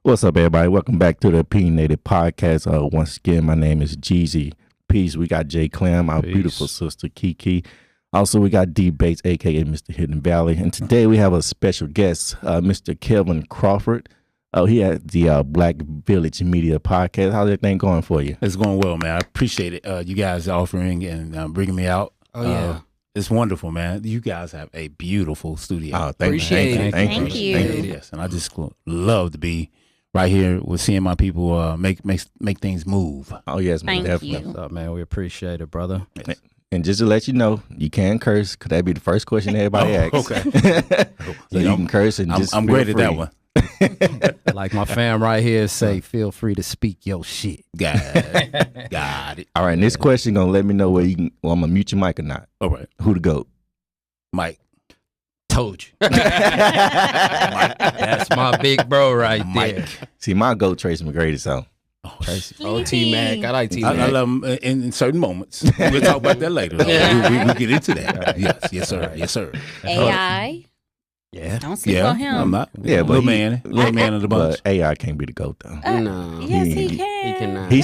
What's up, everybody? Welcome back to the Opinionated Podcast. Once again, my name is Jeezy. Peace. We got Jay Clem, our beautiful sister Kiki. Also, we got D Bates, aka Mr. Hidden Valley. And today we have a special guest, Mr. Kevin Crawford. He had the Black Village Media Podcast. How's everything going for you? It's going well, man. I appreciate it. You guys offering and bringing me out. Oh, yeah. It's wonderful, man. You guys have a beautiful studio. Oh, Appreciate it. Thank you. Yes, and I just love to be right here with seeing my people make things move. Oh, yes, Thank definitely. you. What's up, man? We appreciate it, brother. Yes. And just to let you know, you can curse, because that'd be the first question everybody asks. Okay. So you can curse and just I'm feel great at free. that one. Like my fam right here say, feel free to speak your shit. Got it. All right, and this question going to let me know where you can, well, I'm going to mute your mic or not. All right, Who the GOAT? Mike. Told you. That's my big bro right there. See, my GOAT Tracy McGrady, so. Oh, T-Mac. I like T-Mac. I love him in certain moments. We'll talk about that later. We'll get into that. Yes, sir. Yes, sir. AI. Yeah. Don't sleep Yeah, on him. I'm not. Yeah, but little man of the bunch. But AI can't be the GOAT, though. No. Yes, he He can. He cannot. He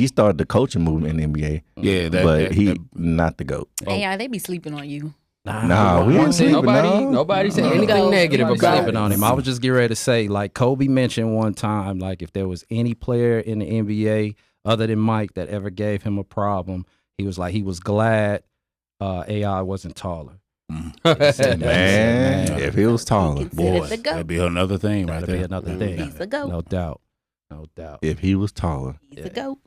started the coaching movement in the NBA, Yeah, but he not the GOAT. AI, they be sleeping on you. Nah, we ain't sleeping, no. Nobody said No. anything No. negative Nobody about said sleeping on him. I was just getting ready to say, like Kobe mentioned one time, like if there was any player in the NBA other than Mike that ever gave him a problem, he was like he was glad AI wasn't taller. He said that. Man, if he was taller, Considered Boy, the GOAT. that'd be another thing right That'd be there. another thing. He's the GOAT. No doubt. No doubt. if he was taller. He's the GOAT.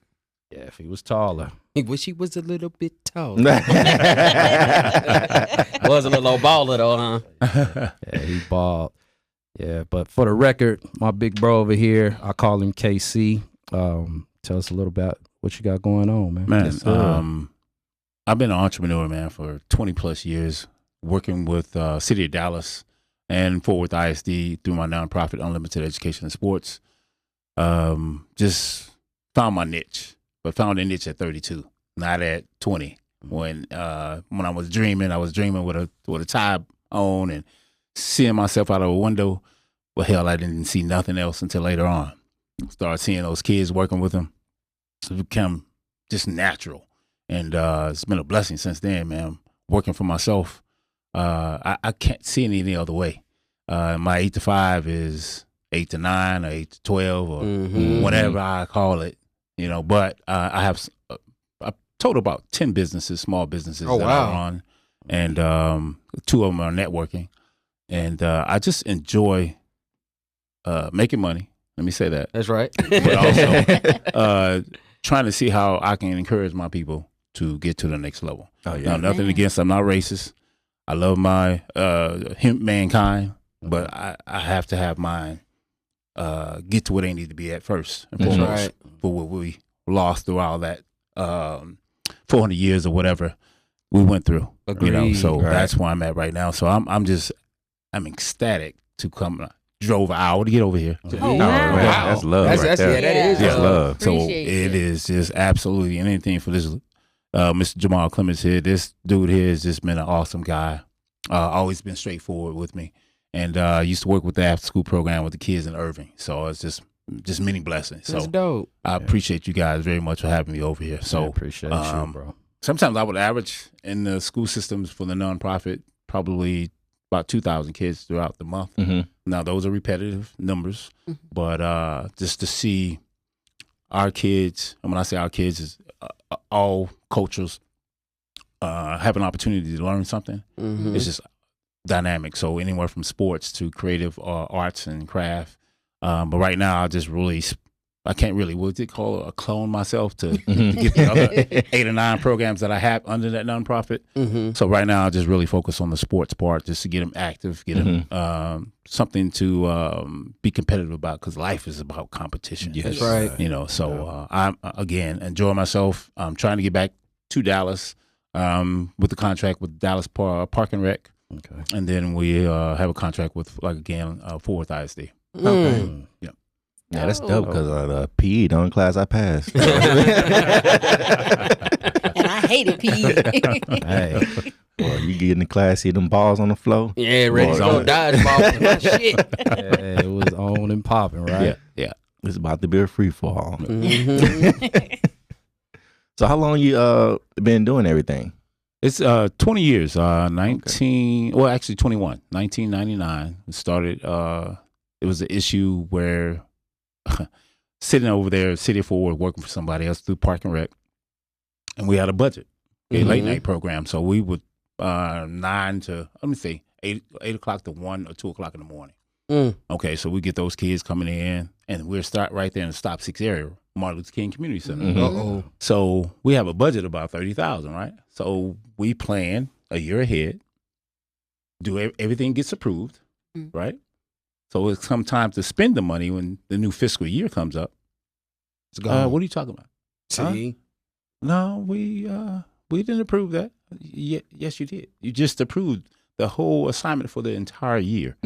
Yeah, if he was taller. He wish he was a little bit taller. Was a little baller though, huh? Yeah, he balled. Yeah, but for the record, my big bro over here, I call him KC. Tell us a little about what you got going on, man. Man, Yes, sir. I've been an entrepreneur, man, for 20 plus years, working with City of Dallas and Fort Worth ISD through my nonprofit, Unlimited Education and Sports. Just found my niche, but found a niche at 32, not at 20. When I was dreaming with a tie on and seeing myself out of a window. Well, hell, I didn't see nothing else until later on. Started seeing those kids, working with them. It became just natural. And it's been a blessing since then, man. Working for myself, I can't see it any other way. My 8 to 5 is 8 to 9 or 8 to 12 or whatever I call it, you know. But I have a total about 10 businesses, small businesses that I run, and 2 of them are networking. And I just enjoy making money. Let me say that. That's right. But also trying to see how I can encourage my people to get to the next level. Oh, yeah. Now, nothing against, I'm not racist. I love my mankind, but I have to have mine get to where they need to be at first and That's foremost right. for what we lost through all that 400 years or whatever we went through. You know, Agreed. so Right. that's where I'm at right now. So I'm ecstatic to come. Drove an hour to get over here. Oh, No, wow. man, that's love That's, right that's, there. yeah, that is That's love. love. So Appreciate it is just absolutely anything for this. Mr. Jamal Clemens here. This dude here has just been an awesome guy. Always been straightforward with me, and used to work with the after school program with the kids in Irving. So it's just many blessings. That's So dope. I appreciate you guys very much for having me over here. So I appreciate you, bro. sometimes I would average in the school systems for the nonprofit probably about 2,000 kids throughout the month. Mhm. Now, those are repetitive numbers, but just to see our kids, and when I say our kids, is all cultures have an opportunity to learn something. It's just dynamic. So anywhere from sports to creative arts and craft. But right now, I can't really, what's it called, clone myself to get the other 8 or 9 programs that I have under that nonprofit. So right now, I just really focus on the sports part, just to get them active, get them something to be competitive about, because life is about competition. Yes. That's right. You know, so I'm, again, enjoying myself. I'm trying to get back to Dallas with the contract with Dallas Park and Rec. Okay. And then we have a contract with, like, again, Fort Worth ISD. Okay. Yeah. Yeah, that's dope because the PE, the only class I passed. And I hated PE. Hey. Boy, you get in the class, see them balls on the floor. Yeah, ready to Boy, go on. dodgeball. My shit. Yeah, it was on and popping, right? Yeah. It's about to be a free fall. Mhm. So how long you been doing everything? It's 20 years. 19. Well, actually 21. 1999. It started. It was an issue where sitting over there, City of Fort Worth, working for somebody else through Park and Rec, and we had a budget, a late night program. So we would 9 to 8 o'clock to 1 or 2 o'clock in the morning. Okay, so we get those kids coming in, and we're start right there in the Stop 6 area, Martin Luther King Community Center. So we have a budget of about $30,000, right? So we plan a year ahead. Everything gets approved, right? So it's come time to spend the money when the new fiscal year comes up. It's gone. What are you talking about? See? No, we didn't approve that. Yes, you did. You just approved the whole assignment for the entire year.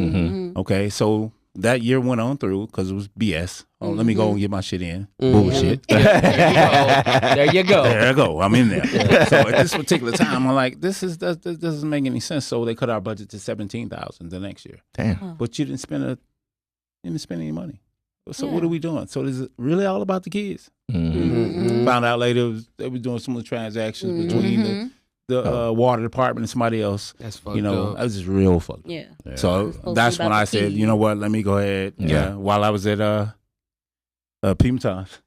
Okay, so that year went on through because it was BS. Oh, let me go and get my shit in. Bullshit. There you go. There I go. I'm in there. So at this particular time, I'm like, this doesn't make any sense. So they cut our budget to $17,000 the next year. Damn. But you didn't spend any money. So what are we doing? So is it really all about the kids? Found out later they were doing some of the transactions between the water department and somebody else. That's fucked up. I was just real fucked up. Yeah. So that's when I said, you know what? Let me go ahead. While I was at Peeping Times,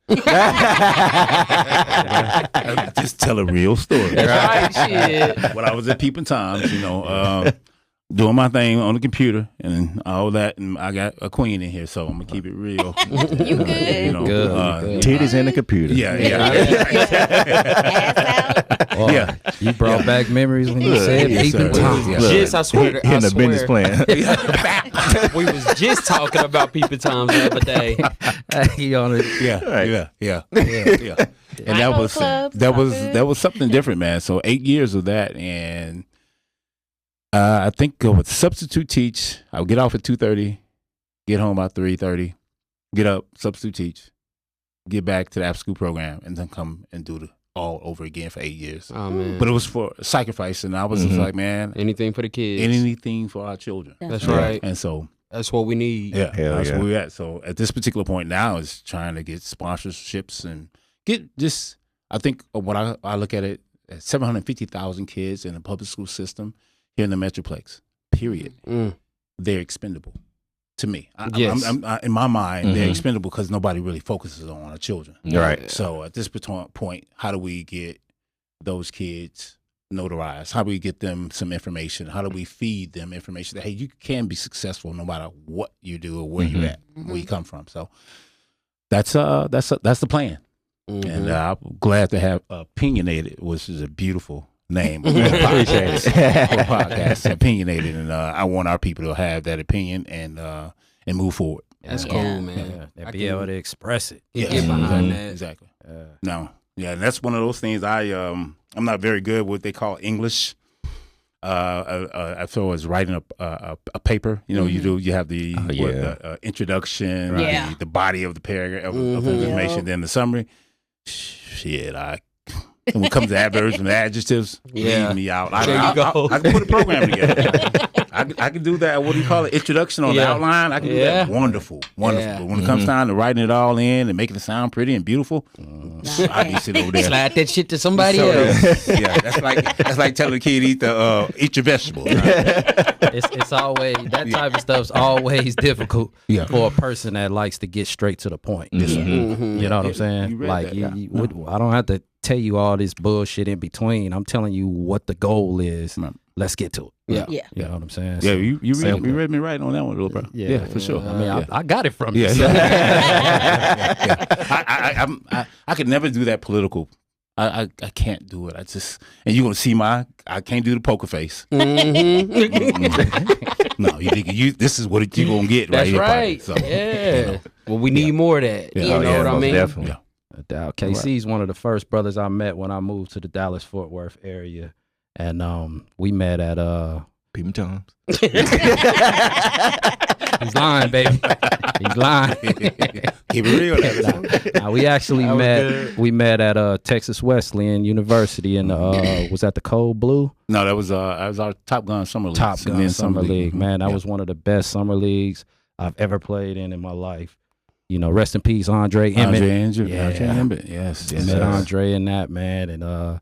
just tell a real story. That's right, shit. When I was at Peeping Times, doing my thing on the computer and all that, and I got a queen in here, so I'm gonna keep it real. You good? Good. Titties in the computer. You brought back memories when you said Peeping Tom. Yeah. Just, I swear. In the business plan. We was just talking about Peeping Times the other day. He on it. Yeah. And that was something different, man. So 8 years of that, and I think with substitute teach, I would get off at 2:30, get home about 3:30, get up, substitute teach, get back to the after school program, and then come and do it all over again for 8 years. Oh, man. But it was for sacrifice, and I was just like, man, Anything for the kids. anything for our children. That's right. And so That's what we need. that's where we're at. So at this particular point now is trying to get sponsorships and get just, I think what I look at it as 750,000 kids in the public school system here in the Metroplex, period. They're expendable to me. Yes. I'm in my mind, they're expendable because nobody really focuses on our children. Right. So at this point, how do we get those kids notarized? How do we get them some information? How do we feed them information that, hey, you can be successful no matter what you do or where you're at, where you come from. So that's the plan. And I'm glad to have Opinionated, which is a beautiful name. Appreciate it. Podcast, Opinionated, and I want our people to have that opinion and move forward. That's cool, man. And be able to express it. Get behind that. Exactly. No, and that's one of those things. I'm not very good with what they call English. I feel as writing a paper. You have the introduction, the body of the paragraph of information, then the summary. Shit, when it comes to adverbs and adjectives, leave me out. I can put a program together. I can do that. What do you call it? Introduction on the outline. I can do that. Wonderful. Yeah. But when it comes down to writing it all in and making it sound pretty and beautiful, I can sit over there. Slide that shit to somebody else. That's like telling a kid eat your vegetables. It's always that type of stuff's always difficult for a person that likes to get straight to the point. You know what I'm saying? You read Like that, I don't have to tell you all this bullshit in between. I'm telling you what the goal is. Let's get to it. Yeah. You know what I'm saying? Yeah, So, you read me right on that one, little bro. Yeah, for sure. I mean, I got it from you. Yeah. so. I could never do that political. I can't do it. And you're gonna see I can't do the poker face. No, you think this is what you gonna get That's right here. right. So, Well, we need more of that. You know what I most mean? definitely. KC's one of the first brothers I met when I moved to the Dallas-Fort Worth area. And we met at Peeping Toms. He's lying, baby. He's lying. keep it real. We actually met at Texas Wesleyan University and was that the Cold Blue? No, that was our Top Gun Summer League. Top Gun Summer League. Man, that was one of the best summer leagues I've ever played in my life. rest in peace, Andre Emmett. Andre Emmett. Yes. Met Andre in that, man. And I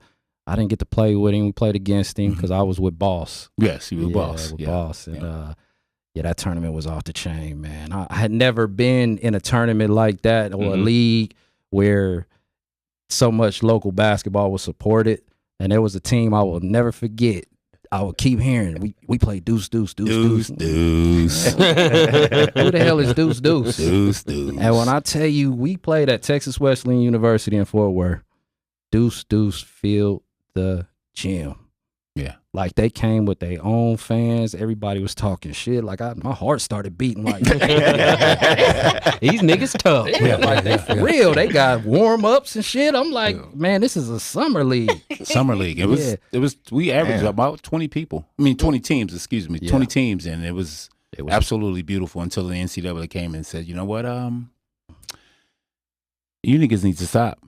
didn't get to play with him. We played against him because I was with Boss. Yes, you were Boss. With Boss. And that tournament was off the chain, man. I had never been in a tournament like that or a league where so much local basketball was supported. And there was a team I will never forget. I would keep hearing, we play deuce. Deuce. Who the hell is deuce? Deuce. And when I tell you, we played at Texas Wesleyan University in Fort Worth. Deuce filled the gym. Yeah. Like they came with their own fans. Everybody was talking shit. Like my heart started beating like These niggas tough. Yeah, like they for real. They got warm-ups and shit. I'm like, man, this is a summer league. Summer league. It was we averaged about 20 people. I mean 20 teams, excuse me. 20 teams, and it was absolutely beautiful until the NCAA came and said, you know what, you niggas need to stop.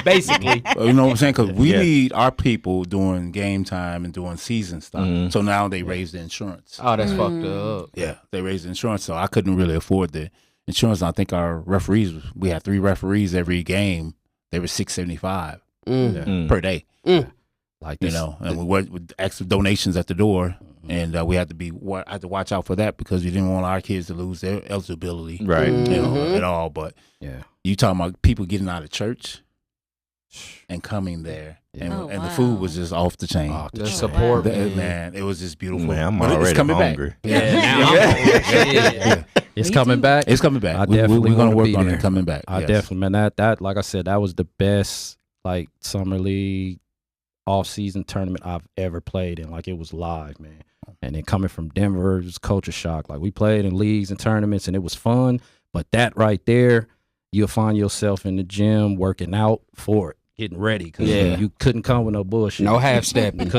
Basically. You know what I'm saying? Because we need our people during game time and during season stuff. So now they raised the insurance. Oh, that's fucked up. Yeah, they raised the insurance. So I couldn't really afford the insurance. I think our referees, we had 3 referees every game. They were $675 per day. Like this, and we went with extra donations at the door. And we had to watch out for that because we didn't want our kids to lose their eligibility, right? At all. But you talking about people getting out of church and coming there, and the food was just off the chain. The support, man, it was just beautiful. Man, I'm but already it's coming hungry. Back. It's coming back. It's coming back. We're gonna work on it coming back. Definitely, man. That like I said, that was the best summer league off-season tournament I've ever played in. Like it was live, man. And then coming from Denver, it was culture shock. Like we played in leagues and tournaments and it was fun. But that right there, you'll find yourself in the gym working out for it, getting ready. Because you couldn't come with no bullshit. No half-stepping.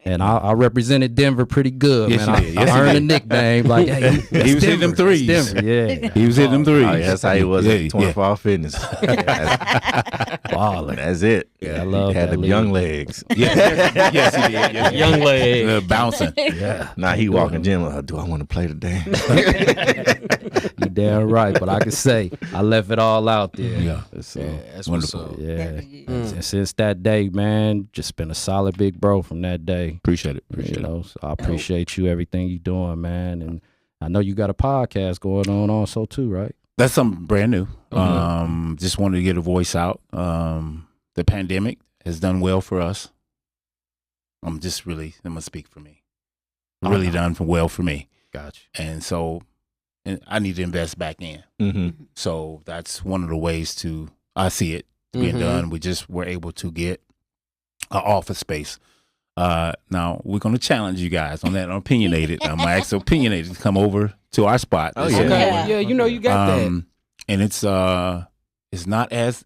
And I represented Denver pretty good, yes, man. Yes, I earned a nickname. Like, hey, he was hitting them threes. Yeah. He was hitting them threes. Oh, yeah, that's how he was at 24-hour fitness. Balling. That's it. Yeah, I love had that them league. young legs. Yes, he did. Yes, Young leg. Bouncing. Yeah. Now he walking gym like, do I want to play today? You damn right. But I can say I left it all out there. Yeah. So, That's wonderful. what's up. yeah. And since that day, man, just been a solid big bro from that day. Appreciate it. So I appreciate you, everything you doing, man. And I know you got a podcast going on also too, right? That's something brand new. Just wanted to get a voice out. The pandemic has done well for us. I'm gonna speak for me. Really done well for me. Gotcha. And so I need to invest back in. So that's one of the ways I see it being done. We just were able to get an office space. Now we're going to challenge you guys on that. Opinionated. I'm going to ask Opinionated to come over to our spot. Oh, yeah. Okay. Yeah, you got that. And it's not as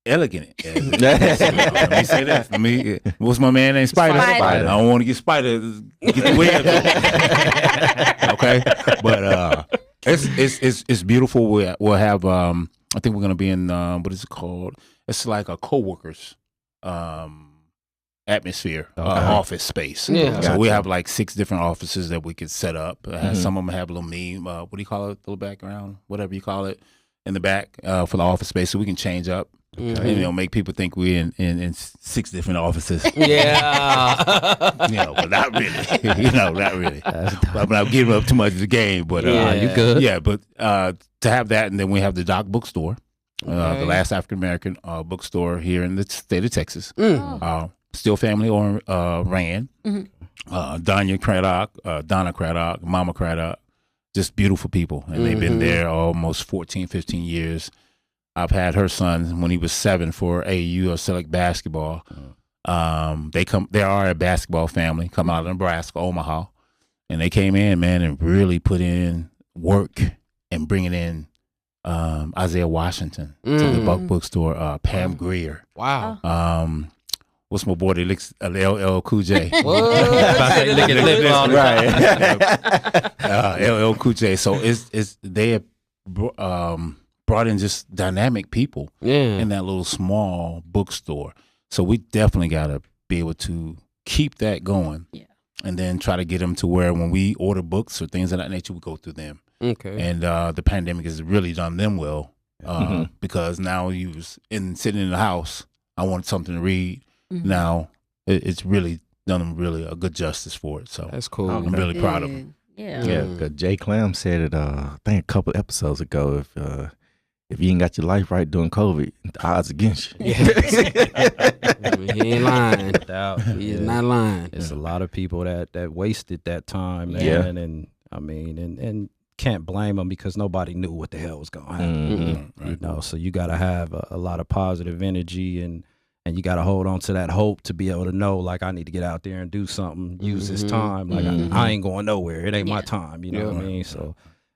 elegant as let me say that. What's my man named Spider? I don't want to get Spider get the web. Okay, but it's beautiful. We'll have I think we're going to be in what is it called? It's like a co-workers atmosphere, office space. Yeah. So we have like 6 different offices that we could set up. Some of them have a little meme, what do you call it? Little background, whatever you call it, in the back for the office space, so we can change up. And make people think we're in 6 different offices. Yeah. But not really. Not really. I'm not giving up too much of the game, but you good? Yeah, but to have that, and then we have the Doc Bookstore, the last African American bookstore here in the state of Texas. Still family ran. Donna Craddock, Mama Craddock, just beautiful people, and they've been there almost 14, 15 years. I've had her son when he was 7 for AAU or select basketball. They are a basketball family, come out of Nebraska, Omaha, and they came in, man, and really put in work and bringing in Isaiah Washington to the bookstore, Pam Greer. Wow. What's my boy that licks LL Cool J? LL Cool J. So they have brought in just dynamic people in that little small bookstore. So we definitely got to be able to keep that going, and then try to get them to where when we order books or things of that nature, we go through them. Okay. And the pandemic has really done them well because now you was sitting in the house. I wanted something to read. Now it's really done them really a good justice for it. So That's cool. I'm really proud of them. Yeah. Yeah, because Jay Clam said it, I think a couple episodes ago, if you ain't got your life right during COVID, the odds against you. I mean, he ain't lying. Doubt. He is not lying. There's a lot of people that wasted that time, man. Yeah. And I mean, and can't blame them because nobody knew what the hell was going to happen. You know, so you got to have a lot of positive energy and you got to hold on to that hope to be able to know, like, I need to get out there and do something, use this time. Like, I ain't going nowhere. It ain't my time. You know what I mean? So,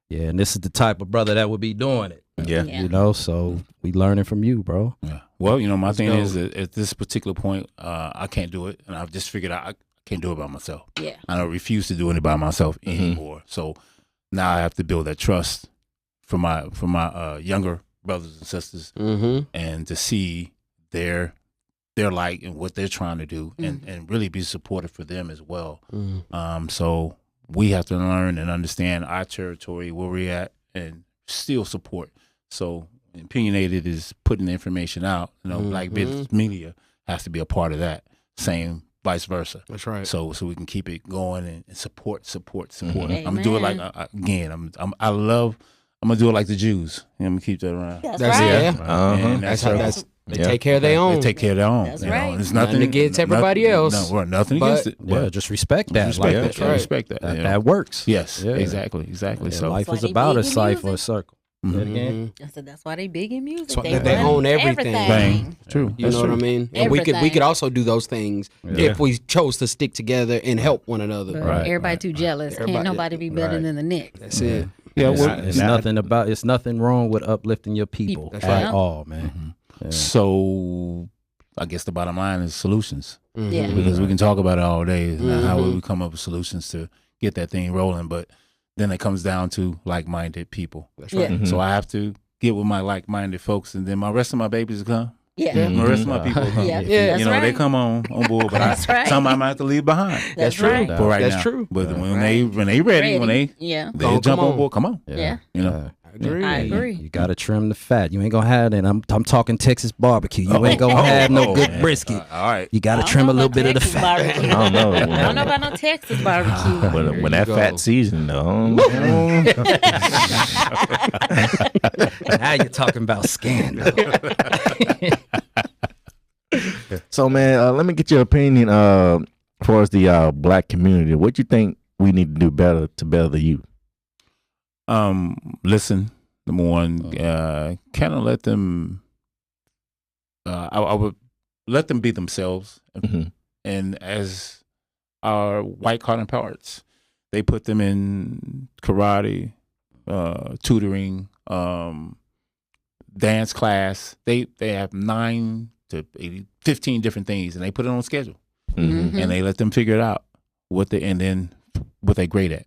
yeah, and this is the type of brother that would be doing it. Yeah. You know, so we learning from you, bro. Yeah. Well, my thing is that at this particular point, I can't do it, and I've just figured out I can't do it by myself. Yeah. I don't refuse to do it by myself anymore. So now I have to build that trust for my younger brothers and sisters, and to see their light and what they're trying to do, and really be supportive for them as well. So we have to learn and understand our territory, where we're at, and still support. So Opinionated is putting the information out. Black business media has to be a part of that. Same vice versa. That's right. So we can keep it going and support. Amen. I'm gonna do it like again. I'm gonna do it like the Jews. I'm gonna keep that around. That's That's right. And That's how they take care of their own. They take care of their own. That's right. It's Nothing against everybody else. No, nothing But- against it. Yeah, just respect that. Respect Like, that. Respect that. that works. Yes, Yeah. exactly. Yeah, So life That's is why they about a big in cipher, a music. circle. Say it again. I said that's why they big in music. So they own everything. bang, true. You know what I mean? And we Everything. could also do those things if we chose to stick together and help one another. But Right, everybody too jealous. Everybody- Can't nobody be better right. than the next. That's it. Yeah, It's nothing wrong with uplifting your people That's at right. all, man. So I guess the bottom line is solutions, Yeah. because we can talk about it all day and how we come up with solutions to get that thing rolling, but then it comes down to like-minded people. That's Yeah. right. So I have to get with my like-minded folks, and then my rest of my babies will come. Yeah. The rest of my people will come. Yeah. Yeah. That's They right. come on board, but That's right. some I might have to leave behind. That's true. right. For right That's now. true. But when they ready, when they Yeah. jump come on on. board, come on. Yeah. I agree. I agree. You gotta trim the fat. You ain't gonna have that. I'm talking Texas barbecue. You ain't gonna have no good brisket. All right. You gotta I don't trim a know little bit of the about fat. Texas barbecue. I don't know. I don't know about no Texas barbecue. But when that you fat go. season, though. Now you're talking about scandal. So, man, let me get your opinion as far as the black community. What you think we need to do better to better the youth? Listen, number one, kind of let them. I would let them be themselves, and as our white counterparts, they put them in karate, tutoring, dance class. They have 9 to 15 different things, and they put it on schedule, and they let them figure it out what they're great at.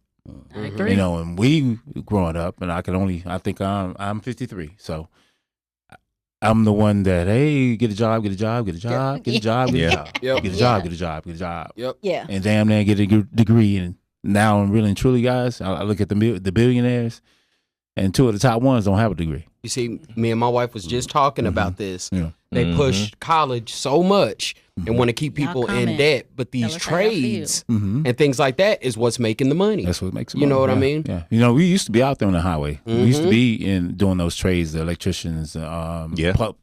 I agree. And we growing up, and I think I'm 53, so I'm the one that, hey, get a job, get a job, get a job, get a job, get a job, Yep. get a job, get a job, get a job, Yep. Yeah. and damn near get a degree. And now, I'm really and truly, guys, I look at the billionaires, and 2 of the top ones don't have a degree. You see, me and my wife was just talking about this. Yeah. They push college so much and want to keep people in comment. debt, but Tell these us how y'all feel. trades and things like that is what's making the money. That's what makes it. You know money. what I Yeah. mean? Yeah. We used to be out there on the highway. We used to be doing those trades, the electricians,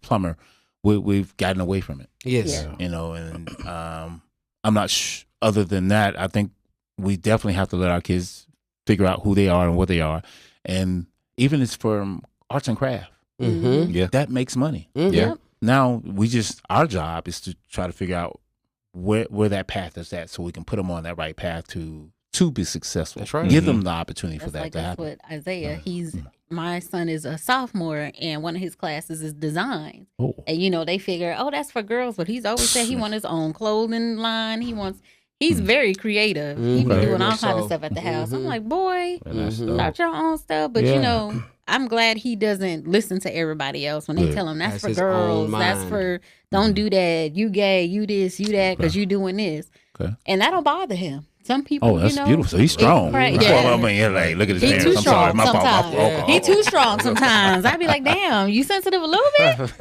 plumber. We've gotten away from it. Yes. Yeah. And I'm not other than that, I think we definitely have to let our kids figure out who they are and what they are. And even it's from arts and craft, Yeah. that makes money. Yeah. Now our job is to try to figure out where that path is at, so we can put them on that right path to be successful. That's right. Give them the opportunity for That's that like to that's happen. what Isaiah. My son is a sophomore, and one of his classes is design. Oh. And they figure, that's for girls, but he's always said he wants his own clothing line. He's very creative. He be Very doing all much kinds of so. stuff at the house. I'm like, boy, That's dope. start your own stuff. But Yeah. I'm glad he doesn't listen to everybody else when they Good. tell him that's Has for his girls. own That's mind. for don't do that. You gay, you this, you that, because you doing this. Okay. And that don't bother him. some people, Oh, that's you know, beautiful. So he's strong. Right, Well, yeah. I mean, yeah, like, look at his He parents. too I'm sorry, strong my fault. sometimes. He too strong sometimes. I'd be like, damn, you sensitive a little bit?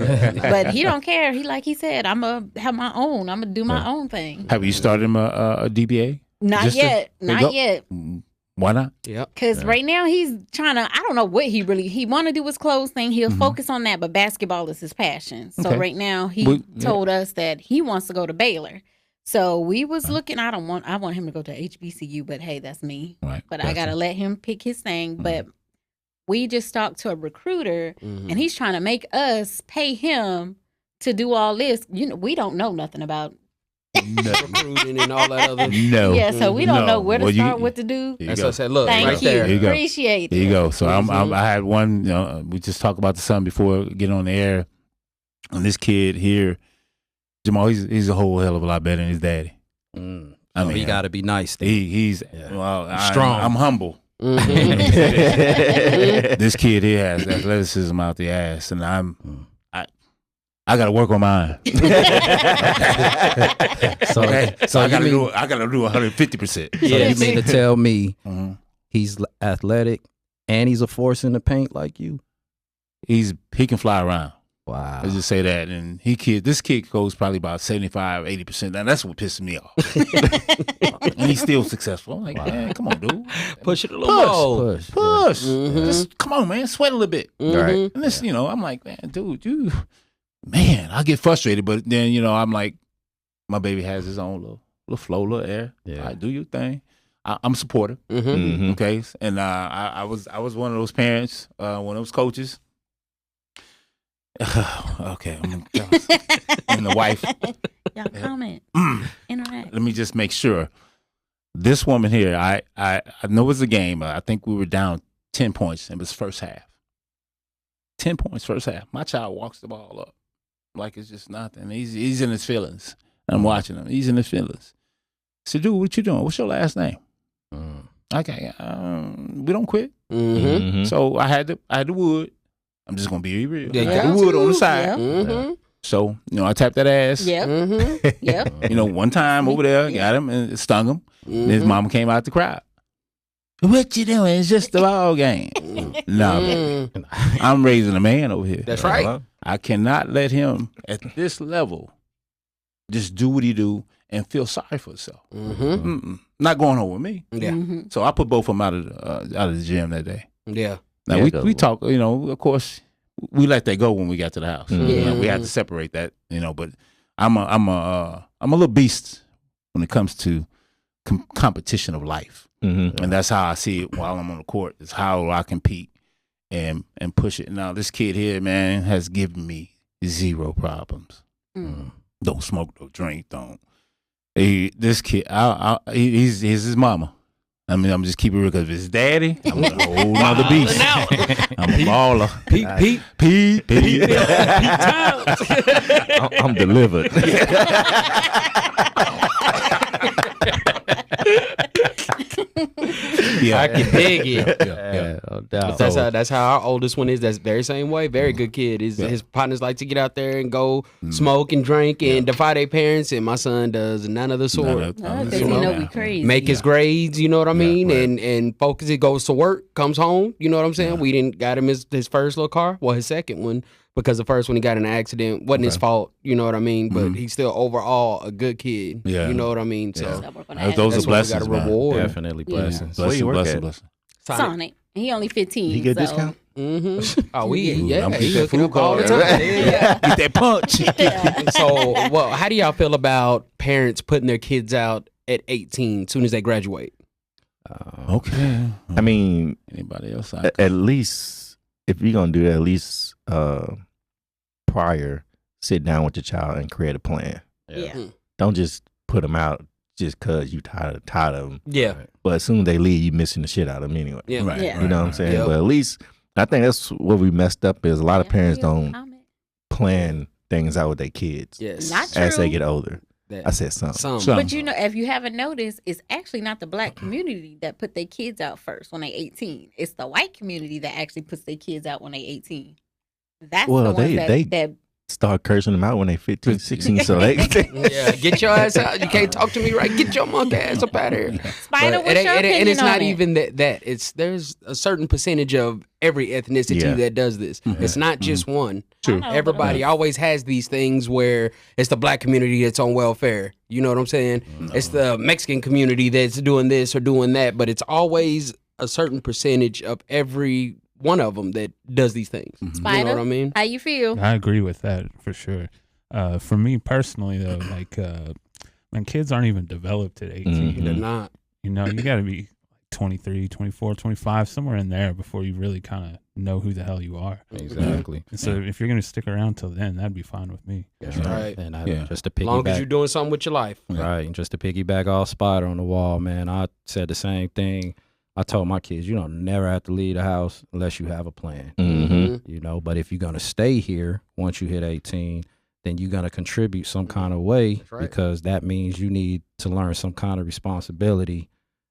But he don't care. He said, I'm going to have my own. I'm going to do my own thing. Have you started him a DBA? Not yet. Not yet. Why not? Yep. Because right now he's trying to, I don't know what he want to do his clothes thing. He'll focus on that, but basketball is his passion. So right now he told us that he wants to go to Baylor. So we was looking, I want him to go to HBCU, but hey, that's me. Right. But I got to let him pick his thing. But we just talked to a recruiter and he's trying to make us pay him to do all this. You know, we don't know nothing about recruiting and all that other. No. Yeah, so we don't know where to Well, start, what to do. That's what I said. Look, Thank right you. there. There you go. Appreciate it. There you go. So I had one. You know, we just talked about the son before getting on the air, and this kid here, Jamal, he's a whole hell of a lot better than his daddy. I So mean, he got to be nice. Then. he's Strong. I'm humble. Mhm. This kid here has athleticism out the ass, and I got to work on mine. So, Okay? so I got to you mean, do 150%. so you mean to tell me Mhm. he's athletic and he's a force in the paint like you? He can fly around. Wow. Let's just say that. And this kid goes probably about 75-80%. Now that's what pisses me off. And he's still successful. I'm like, man, come on, dude. Push it a little more. Push. Mhm. Just come on, man. Sweat a little bit. Mhm. And this, I'm like, man, dude, I get frustrated. But then, I'm like, my baby has his own little flow, little air. Yeah. All right, do your thing. I'm supportive. Mhm. Okay. And I was one of those parents, one of those coaches. Okay. And the wife. Y'all comment. Interact. Let me just make sure. This woman here, I know it was a game. I think we were down 10 points. It was first half. 10 points first half. My child walks the ball up like it's just nothing. He's in his feelings. I'm watching him. He's in his feelings. I said, dude, what you doing? What's your last name? Okay, we don't quit. Mhm. So I had the wood. I'm just gonna be real. Yeah, I you had got the wood on the to. side. Yeah. Mhm. So I tapped that ass. Yep. Mhm. Yep. One time over there, got him and it stung him. And his mama came out the crowd. What you doing? It's just a ball game. No, man. I'm raising a man over here. That's right. I cannot let him at this level just do what he do and feel sorry for himself. Mhm. Not going home with me. Yeah. Mhm. So I put both of them out of the gym that day. Yeah. Now Yeah, we talk, of course, we let that go when we got to the house. Yeah. We had to separate that, but I'm a little beast when it comes to competition of life. And that's how I see it while I'm on the court. Is how I compete and push it. Now this kid here, man, has given me zero problems. Don't smoke, don't drink, don't. This kid, he's his mama. I mean, I'm just keeping it real because his daddy, I'm a whole nother beast. I'm a baller. Pete. I'm delivered. Yeah, I can dig it. Yeah. No doubt. That's how our oldest one is. That's very same way. Very good kid. His partners like to get out there and go smoke and drink and defy their parents. And my son does none of the sort. Because he know we crazy. Make his grades, you know what I mean, right. and focus. He goes to work, comes home. You know what I'm saying. We didn't got him his first little car. Well, his second one. Because the first one he got in an accident wasn't his fault, you know what I mean. But he's still overall a good kid, you know what I mean. So Those that's are what we got blessings, to man. reward. Definitely blessings. Where you work at? Blessing. Sonic. He only 15. He get a so. discount? Mm-hmm. Oh, I'm he getting hooking food up all the card. time. Yeah. Get that punch. So, well, how do y'all feel about parents putting their kids out at 18 as soon as they graduate? Okay. I mean, Anybody else? at least if you're gonna do that, at least prior, sit down with your child and create a plan. Yeah. Don't just put them out just cause you tired of them. Yeah. But as soon as they leave, you missing the shit out of them anyway. Yeah. Right, Yeah. You know what I'm saying? Yep. But at least I think that's what we messed up is a lot of parents don't plan things out with their kids Yes. Not true. as they get older. That- I said something. Some. Some. But if you haven't noticed, it's actually not the black community that put their kids out first when they 18. It's the white community that actually puts their kids out when they 18. That's Well, the ones they- that start cursing them out when they 15, 16. So they yeah, get your ass out. You can't talk to me right. Get your monkey ass up out of here. Spider, what's your opinion and it's not on even that. There's a certain percentage of every ethnicity that does this. It's not just one. True. Everybody always has these things where it's the black community that's on welfare. You know what I'm saying? It's the Mexican community that's doing this or doing that, but it's always a certain percentage of every one of them that does these things. Spider, you know what I mean? How you feel? I agree with that for sure. For me personally, though, like, when kids aren't even developed at 18, They're not. you know, you got to be 23, 24, 25, somewhere in there before you really kind of know who the hell you are. Exactly. And so if you're going to stick around till then, that'd be fine with me. That's right. And just to As long as piggyback, you're doing something with your life. right, and just to piggyback off Spider on the wall, man, I said the same thing. I told my kids, you don't never have to leave the house unless you have a plan. You know, but if you're gonna stay here once you hit 18, then you're gonna contribute some kind of way, because that means you need to learn some kind of responsibility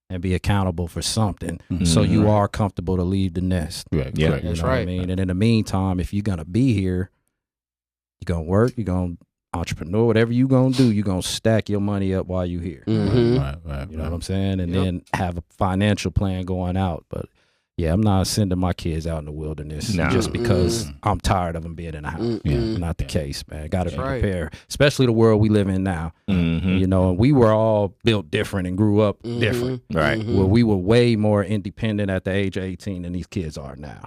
and be accountable for something, so you are comfortable to leave the nest. Right. Yeah. Right. You That's know what I right. mean? And in the meantime, if you're gonna be here, you're gonna work, you're gonna entrepreneur, whatever you gonna do, you're gonna stack your money up while you here. Right. You know what I'm saying? And then have a financial plan going out. But yeah, I'm not sending my kids out in the wilderness just because I'm tired of them being in the house. Not the case, man. Got to be prepared, especially the world we live in now. You know, and we were all built different and grew up different. Right. Where we were way more independent at the age of 18 than these kids are now.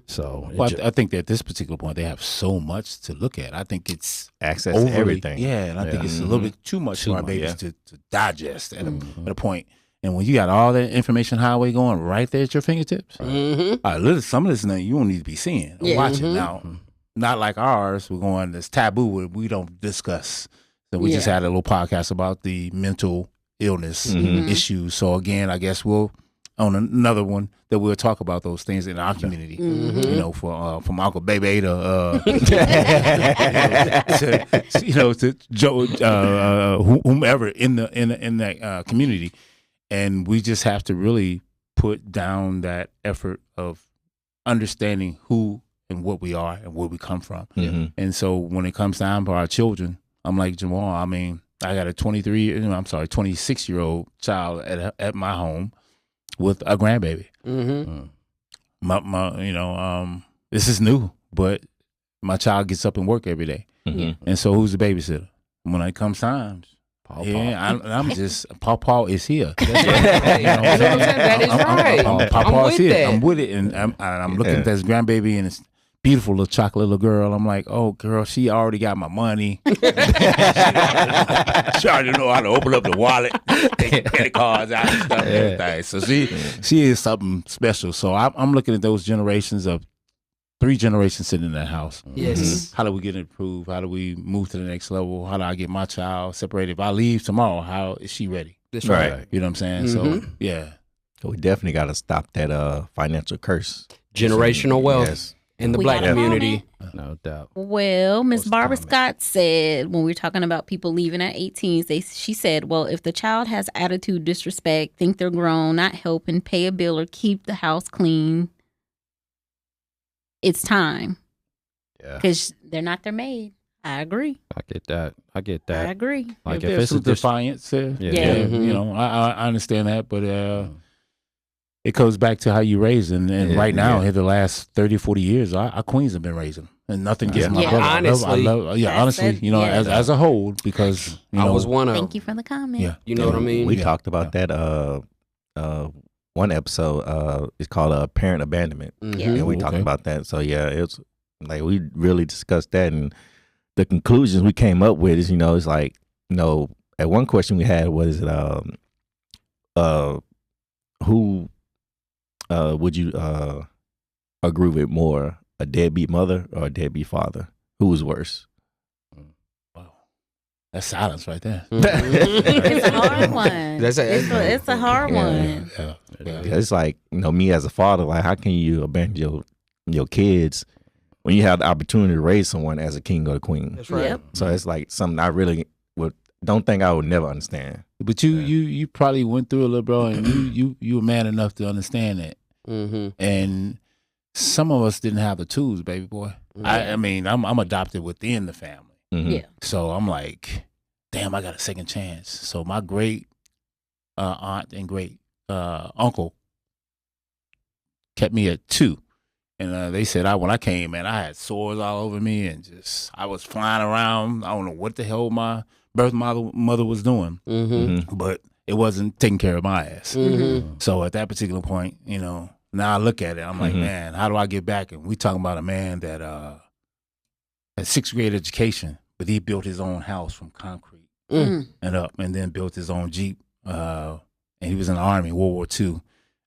So Well, I think that at this particular point, they have so much to look at. I think it's Access overly, to everything. Yeah, and I think it's a little bit too much for our babies to digest at a point. And when you got all that information highway going right there at your fingertips, some of this now you don't need to be seeing or watching. Now, not like ours. We're going this taboo where we don't discuss. So we just had a little podcast about the mental illness issues. So again, I guess we'll on another one that we'll talk about those things in our community. You know, from Uncle Baby to to Joe, whomever in that community. And we just have to really put down that effort of understanding who and what we are and where we come from. And so when it comes down to our children, I'm like Jamal, I mean, I got a 26-year-old child at my home with a grandbaby. This is new, but my child gets up and work every day. And so who's the babysitter? When it comes times, I'm just Paw is here. That's right. You know what I'm saying? That is right. Paw is here. that. I'm with it, and I'm looking at this grandbaby and it's beautiful little chocolate little girl. I'm like, oh girl, she already got my money. She already know how to open up the wallet, take credit cards out and stuff. And everything. So she is something special. So I'm looking at those generations of 3 generations sitting in that house. Yes. How do we get improved? How do we move to the next level? How do I get my child separated? If I leave tomorrow, how is she ready? That's right. You know what I'm saying? So yeah. We definitely got to stop that financial curse. Generational wealth Yes. in the We black got a community. no doubt. Well, Miss What's the Barbara comment? Scott said when we were talking about people leaving at 18, she said, well, if the child has attitude, disrespect, think they're grown, not helping, pay a bill, or keep the house clean, it's time. Yeah. Because they're not their maid. I agree. I get that. I agree. Like If if there's it's some a defiance there, Yeah. you know, I understand that, but it goes back to how you raise, and right now, in the last 30, 40 years, our queens have been raising, and nothing gets my Yeah. brother. Honestly. Honestly, you know, as a whole, because you know, I was one of Thank you for the comment. Yeah, You know what I mean? We talked about that one episode. It's called parent abandonment, Yeah. and we talked about that. So yeah, it's like we really discussed that, and the conclusions we came up with is, it's like, at one question we had was who would you agree with more, a deadbeat mother or a deadbeat father? Who was worse? that's silence right there. It's a hard one. That's It's a hard one. Yeah. It's like, me as a father, like, how can you abandon your kids when you have the opportunity to raise someone as a king or a queen? That's right. Yep. So it's like something I really don't think I would never understand. But you probably went through it, little bro, and you were man enough to understand that. And some of us didn't have the tools, baby boy. I mean, I'm adopted within the family. Yeah. So I'm like, damn, I got a second chance. So my great aunt and great uncle kept me at 2. And they said when I came, man, I had sores all over me and just I was flying around. I don't know what the hell my birth mother was doing, but it wasn't taking care of my ass. So at that particular point, you know, now I look at it, I'm like, man, how do I get back? And we talking about a man that had 6th grade education, but he built his own house from concrete and up, and then built his own Jeep. And he was in the Army, World War II,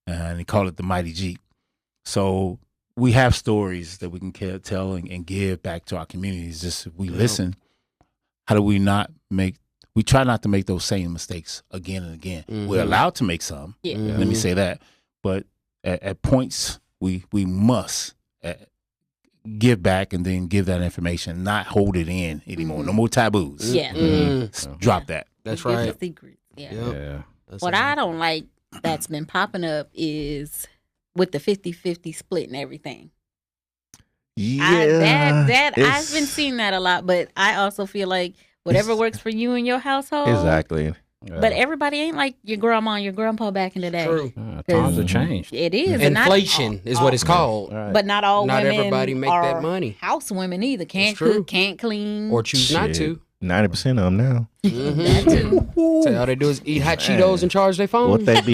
and he called it the Mighty Jeep. So we have stories that we can tell and give back to our communities. Just if we listen, how do we not make? We try not to make those same mistakes again and again. We're allowed to make some. Let me say that, but at points we must give back and then give that information, not hold it in anymore. No more taboos. Drop that. That's right. Secrets. Yeah. What I don't like that's been popping up is with the 50-50 split and everything. I've been seeing that a lot, but I also feel like whatever works for you and your household. Exactly. But everybody ain't like your grandma and your grandpa back in the day. True. Times have changed. It is. Inflation is what it's called. But not all Not women everybody make are that money. house women either. Can't cook, can't clean. Or choose not to. 90% of them now. That too. So all they do is eat hot Cheetos and charge their phone. What they be,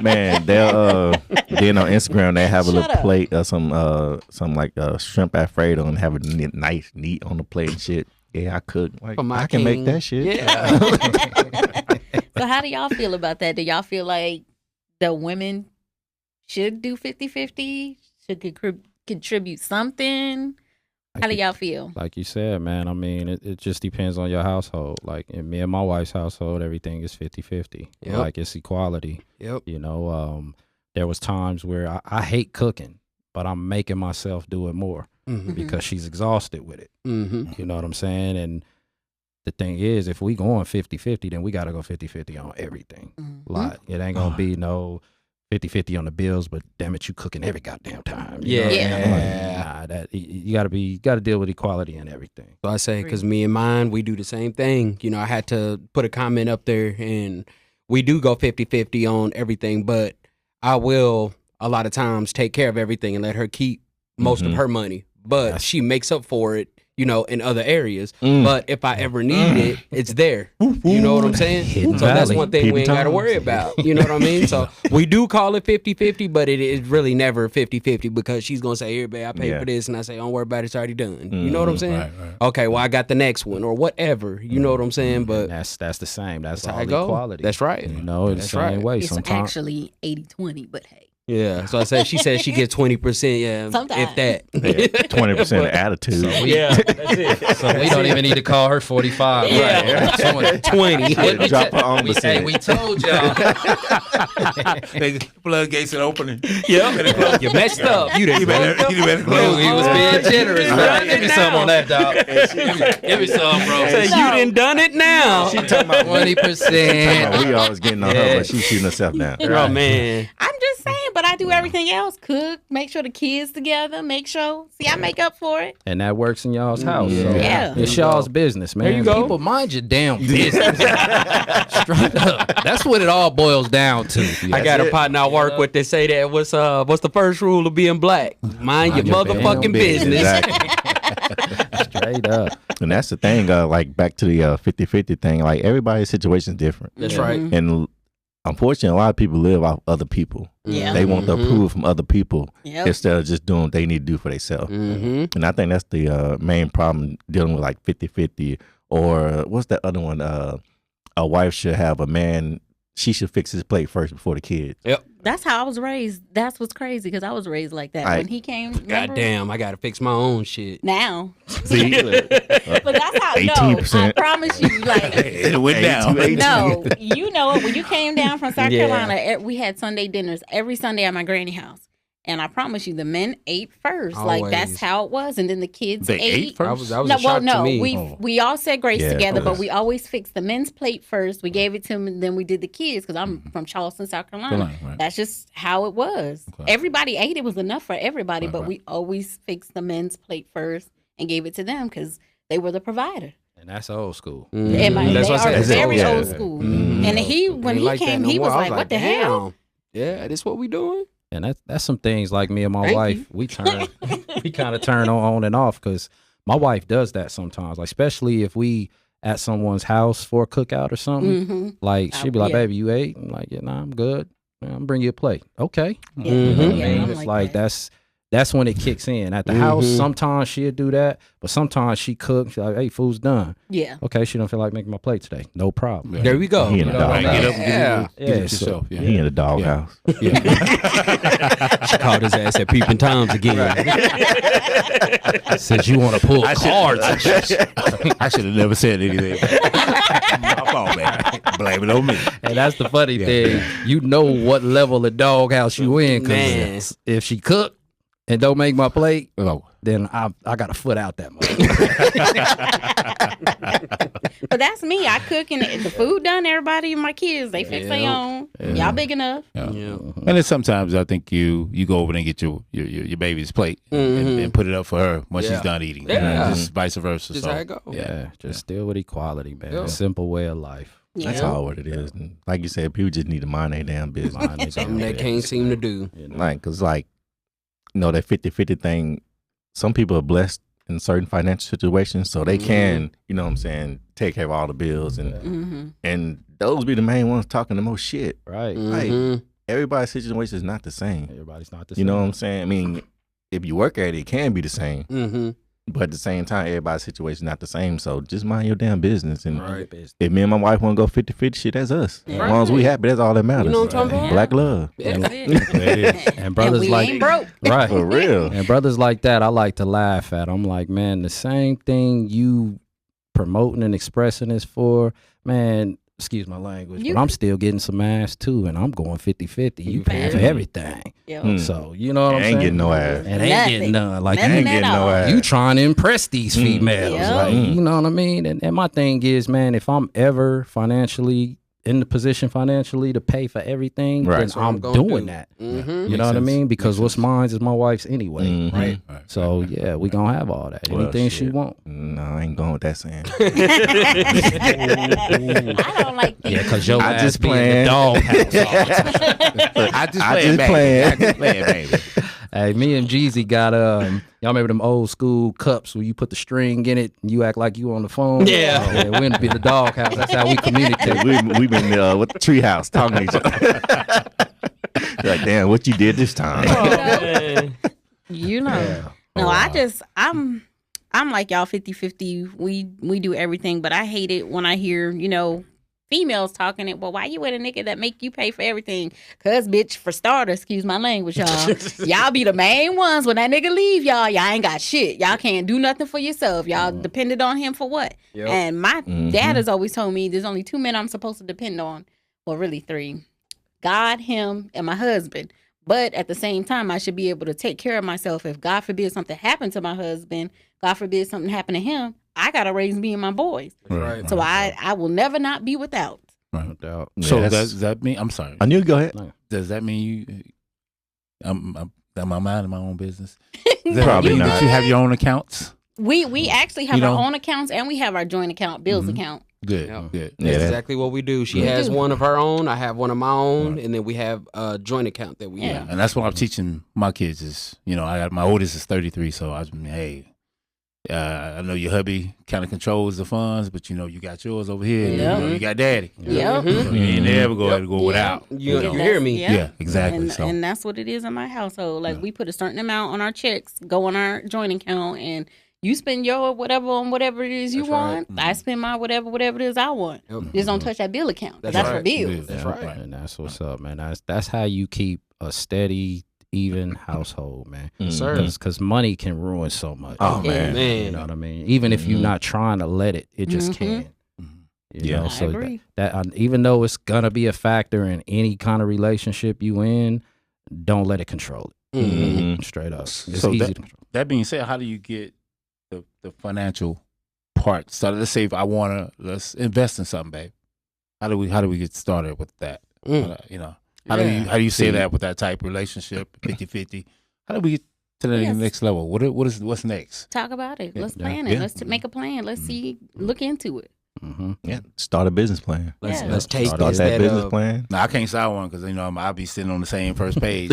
man? They'll then on Instagram they have a little plate of some like shrimp Alfredo and have it nice, neat on the plate and shit. Yeah, I cook. Like I can make that shit. Yeah. So how do y'all feel about that? Do y'all feel like the women should do 50-50? Should contribute something? How do y'all feel? Like you said, man, I mean, it just depends on your household. Like in me and my wife's household, everything is 50-50. Yep. Like it's equality. Yep. You know, there was times where I hate cooking, but I'm making myself do it more because she's exhausted with it. You know what I'm saying? And the thing is, if we going 50-50, then we got to go 50-50 on everything. Like it ain't going to be no 50-50 on the bills, but damn it, you cooking every goddamn time. You know? Like, nah, you gotta deal with equality and everything. So I say, because me and mine, we do the same thing. You know, I had to put a comment up there, and we do go 50-50 on everything, but I will a lot of times take care of everything and let her keep most of her money. But she makes up for it, you know, in other areas. But if I ever need it, it's there. You know what I'm saying? So that's one thing we ain't got to worry about. You know what I mean? So we do call it 50-50, but it is really never 50-50 because she's going to say, here, babe, I paid for this. And I say, don't worry about it. It's already done. You know what I'm saying? Right. Okay, well, I got the next one or whatever. You know what I'm saying? But that's the same. That's all how I go. Equality. That's right. You know, it's the same way. It's sometimes actually 80-20, but hey. Yeah, so I said she said she gets 20%. Yeah, sometimes. If that. 20% attitude. So that's it. So we don't even need to call her 45. Yeah, right? 20. Drop her on the we told y'all. The floodgates are opening. Yeah, you messed up. You better close. He was being generous. Right? Give me some on that, dog. Give me some, bro. Say you done it now. She talking about 20%. We always getting on her, but she's shooting herself down. Oh man. I'm just saying, but I do everything else. Cook, make sure the kids together, I make up for it. And that works in y'all's house. So Yeah. it's y'all's business, man. There you go. People, mind your damn business. Straight up. That's what it all boils down to. I got a partner I work with that say that what's the first rule of being black? Mind your motherfucking business. Exactly. Straight up. And that's the thing, like back to the 50-50 thing, like everybody's situation is different. That's right. And unfortunately, a lot of people live off other people. Yeah. They want the approval from other people Yep. instead of just doing what they need to do for themselves. And I think that's the main problem dealing with like 50-50 or what's that other one? A wife should have a man, she should fix his plate first before the kids. Yep. That's how I was raised. That's what's crazy because I was raised like that. When he came, remember? Goddamn, I gotta fix my own shit. Now. See? But that's how, 18%. no, I promise you, like, It went down. no, you know it. When you came down from South Carolina, we had Sunday dinners every Sunday at my granny house. And I promise you, the men ate first. Always. Like that's how it was, and then the kids They ate first. That was a shock to me. We all said grace together, okay. but we always fixed the men's plate first. We gave it to them, and then we did the kids because I'm from Charleston, South Carolina. Right. That's just how it was. Okay. Everybody ate; it was enough for everybody, but Right. we always fixed the men's plate first and gave it to them because they were the provider. And that's old school. Mhm. And That's they what I are said. very Yeah. old school. Mhm. And he, when Ain't he like that came, no he more. was I like, "What the hell?" Yeah, this what we doing? And that's some things like me and my Thank wife, you. we kind of turn on and off because my wife does that sometimes. Like especially if we at someone's house for a cookout or something. Mm-hmm. Like she'd be like, Yeah. "Baby, you ate?" I'm like, "Yeah, nah, I'm good. I'm gonna bring you a plate." Okay. Yeah, You know what I yeah, mean? I'm It's like like that. that's when it kicks in. At the house, Mhm. sometimes she'll do that, but sometimes she cooks. She's like, "Hey, food's done." Yeah. Okay, she don't feel like making my plate today. No problem. There we go. He in the You know what I dog mean? Get up and Yeah. get it Yeah, so- yourself. Yeah. He in the doghouse. She called his ass at peeping toms again. Since you want to pull cards, I should have never said anything. My fault, man. Blame it on me. and that's the funny Yeah. thing. You know what level of doghouse you in, Man. because if she cook and don't make my plate, Oh, then I got a foot out that much. But that's me. I cook and the food done. Everybody, my kids, they fix their own. Y'all big enough. yeah. Yeah. And then sometimes I think you go over there and get your baby's plate and put it up for her when Yeah. she's done eating. Yeah. Just vice versa. Just so, how it go. Yeah, just still with equality, man. Yeah. A simple way of life. That's Yeah. all what it is. And like you said, people just need to mind their damn business. Mind their Something damn they can't business, seem to man. do. You know? Like, cause like, you know, that 50-50 thing, some people are blessed in certain financial situations, so they can, you know what I'm saying, take care of all the bills, and Mm-hmm. and those be the main ones talking the most shit. Right. Mhm. Everybody's situation is not the same. Everybody's not the You same. know what I'm saying? I mean, if you work at it, it can be the same, Mhm. but at the same time, everybody's situation is not the same. So just mind your damn business. And Mind your business. if me and my wife want to go 50-50, shit, that's us. Yeah. As long as we happy, that's all that matters. You know what I'm talking about? Black love. Yeah. And brothers we like ain't broke. right. For real. And brothers like that, I like to laugh at. I'm like, man, the same thing you promoting and expressing is for, man, excuse my language, You- but I'm still getting some ass too, and I'm going 50-50. You paying for paying. everything. Yeah. Hmm. So, you know what I'm ain't saying? getting no ass. And ain't Nothing. getting none. Like, Nothing you, ain't at getting no all. ass. you trying to impress these females. Yeah. Like, you know what I mean? And my thing is, man, if I'm ever financially in the position financially to pay for everything, Right. then That's what I'm gonna doing do. that. Mhm. You know what I sense. mean? Because Makes what's sense. mine is my wife's anyway, Mhm. right? Right. So yeah, we gonna have all that. Well, Anything she shit. want. No, I ain't going with that saying. I don't like Yeah, these. cause your I ass just be in the playing. doghouse. I just I playing, just baby. playing. I just playing, baby. Hey, me and Jeezy got y'all remember them old school cups where you put the string in it and you act like you on the phone? Yeah. We in the doghouse. That's how we communicate. We've been with the treehouse talking to each other. Like, damn, what you did this time? You know. Yeah. No, I'm like y'all 50-50. We do everything, but I hate it when I hear, females talking it. Well, why you with a nigga that make you pay for everything? Cause bitch, for starters, excuse my language, y'all. Y'all be the main ones when that nigga leave y'all. Y'all ain't got shit. Y'all can't do nothing for yourself. Y'all depended on him for what? Yep. And my dad has always told me there's only 2 men I'm supposed to depend on. Well, really 3. God, him, and my husband. But at the same time, I should be able to take care of myself. If God forbid something happened to my husband, God forbid something happened to him, I got to raise me and my boys. Right. So I will never not be without. No doubt. So Yeah, does that mean? I'm sorry. I knew you go ahead. Does that mean you? Am I minding my own business? Probably You not. You have your own accounts. We actually have You know- our own accounts and we have our joint account, bills account. Good. Yeah. Good. That's Yeah. exactly what we do. She We has do. one of her own. I have one of my own, and then we have a joint account that we Yeah. have. And that's what I'm teaching my kids is, I got my oldest is 33, so I know your hubby kind of controls the funds, but you got yours over here. and, Yeah. you got daddy. Yep. Mhm. You ain't never go without. You Yeah. hear me? Yeah, exactly. And, so and that's what it is in my household. Like we put a certain amount on our checks, go on our joint account, and you spend your whatever on whatever it is you That's right. want. I spend my whatever it is I want. Yep. Just don't touch that bill account. That's That's right. for bills. That's Yeah, right. And that's what's up, man. That's how you keep a steady, even household, man. Sir. Because money can ruin so much. Oh, Yeah. man. You Man. know what I mean? Even if you're not trying to let it, it just Mhm. can. Mhm. You Yeah. know, I so agree. that even though it's gonna be a factor in any kind of relationship you in, don't let it control it. Straight up. It's So easy to control. that being said, how do you get the financial part started? Let's say if let's invest in something, babe. How do we get started with that? How do you say that with that type of relationship, 50-50? How do we get to the next level? What's next? Talk about it. Let's plan it. Let's make a plan. Let's look into it. Yeah, start a business plan. Let's take start that business plan. No, I can't start one because I'll be sitting on the same first page.